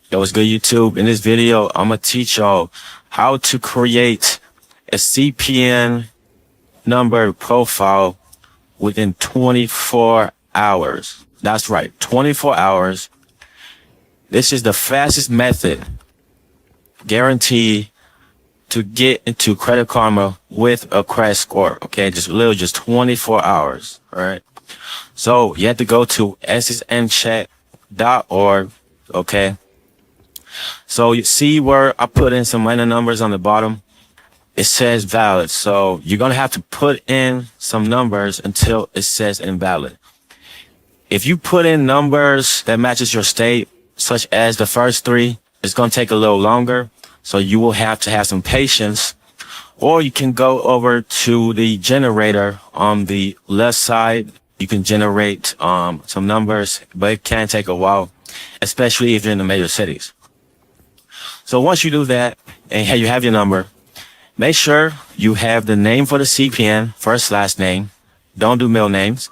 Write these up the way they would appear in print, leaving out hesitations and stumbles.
Yo, what's good, YouTube? In this video, I'm gonna teach y'all how to create a CPN number profile within 24 hours. That's right, 24 hours. This is the fastest method, guaranteed, to get into Credit Karma with a credit score. Okay, just 24 hours. All right. So you have to go to ssncheck.org. Okay. So you see where I put in some random numbers on the bottom. It says valid. So you're going to have to put in some numbers until it says invalid. If you put in numbers that matches your state, such as the first three, it's going to take a little longer. So you will have to have some patience, or you can go over to the generator on the left side. You can generate some numbers, but it can take a while, especially if you're in the major cities. So once you do that and you have your number, make sure you have the name for the CPN, first, last name. Don't do middle names.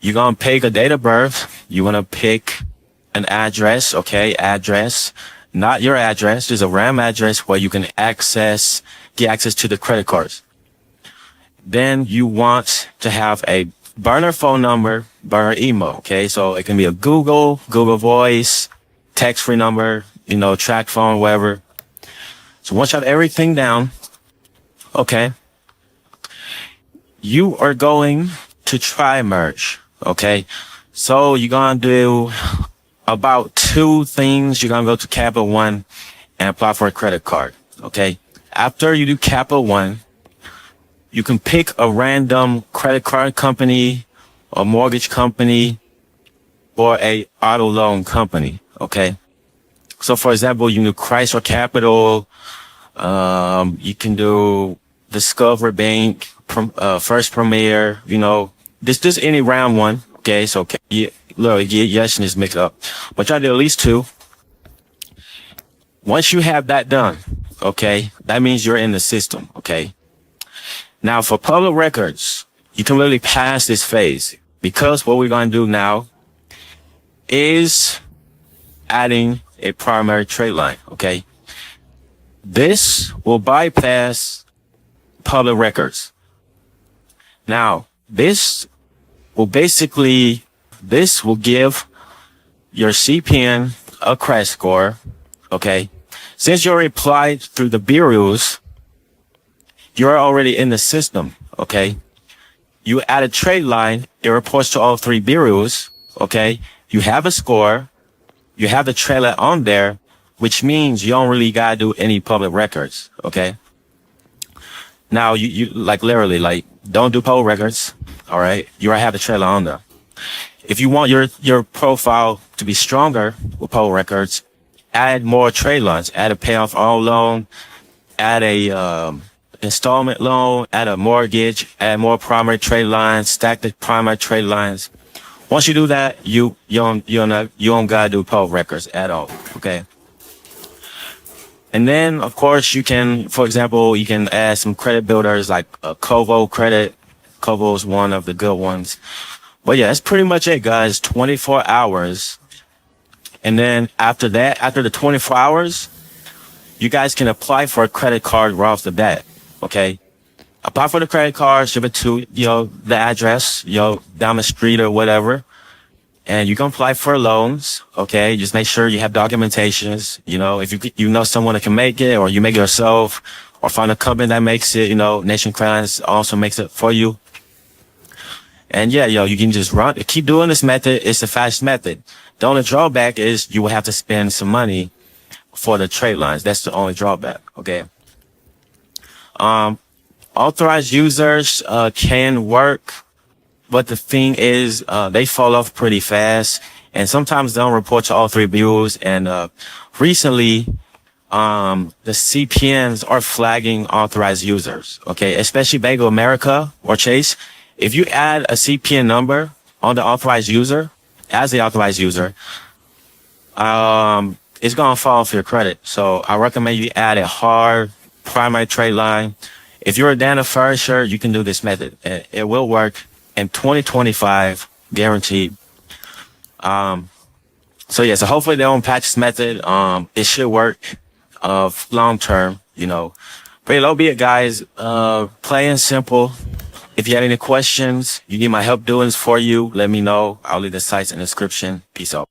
You're going to pick a date of birth. You want to pick an address, okay? Address, not your address. There's a RAM address where you can get access to the credit cards. Then you want to have a burner phone number, burner email, okay? So it can be a Google Voice, text-free number, track phone, whatever. So once you have everything down, okay, you are going to try merge, okay? So you're going to do about two things. You're going to go to Capital One and apply for a credit card, okay? After you do Capital One, you can pick a random credit card company, a mortgage company, or a auto loan company, okay? So for example, you can do Chrysler Capital, you can do Discover Bank, First Premier, just any round one, okay? So literally yes and just mix it up. But try to do at least two. Once you have that done, okay, that means you're in the system, okay? Now for public records, you can really pass this phase, because what we're going to do now is adding a primary trade line, okay? This will bypass public records. Now, this will give your CPN a credit score, okay? Since you already applied through the bureaus, you're already in the system, okay? You add a trade line, it reports to all three bureaus, okay? You have a score, you have the trailer on there, which means you don't really gotta do any public records, okay? Now, you literally, don't do public records, all right? You already have the trailer on there. If you want your profile to be stronger with public records, add more trade lines, add a payoff all loan, add a installment loan, add a mortgage, add more primary trade lines, stack the primary trade lines. Once you do that, you don't gotta do public records at all, okay? And then, of course, you can, for example, you can add some credit builders like Kovo Credit. Kovo is one of the good ones. But yeah, that's pretty much it, guys. 24 hours. And then after that, after the 24 hours, you guys can apply for a credit card right off the bat, okay? Apply for the credit card, ship it to, the address, down the street or whatever. And you can apply for loans, okay? Just make sure you have documentations, if you know someone that can make it, or you make it yourself, or find a company that makes it, Nation Credit also makes it for you. And yeah, you can just keep doing this method. It's the fast method. The only drawback is you will have to spend some money for the trade lines. That's the only drawback, okay? Authorized users can work, but the thing is they fall off pretty fast, and sometimes they don't report to all three bureaus. And recently the CPNs are flagging authorized users, okay? Especially Bank of America or Chase. If you add a CPN number on the authorized user, as the authorized user, it's gonna fall off your credit. So I recommend you add a hard primary trade line. If you're a Dana Furnisher, you can do this method. It will work in 2025, guaranteed. So yeah, so hopefully they don't patch this method. It should work, long term, you know. But that'll be it, guys. Plain and simple. If you have any questions, you need my help doing this for you, let me know. I'll leave the sites in the description. Peace out.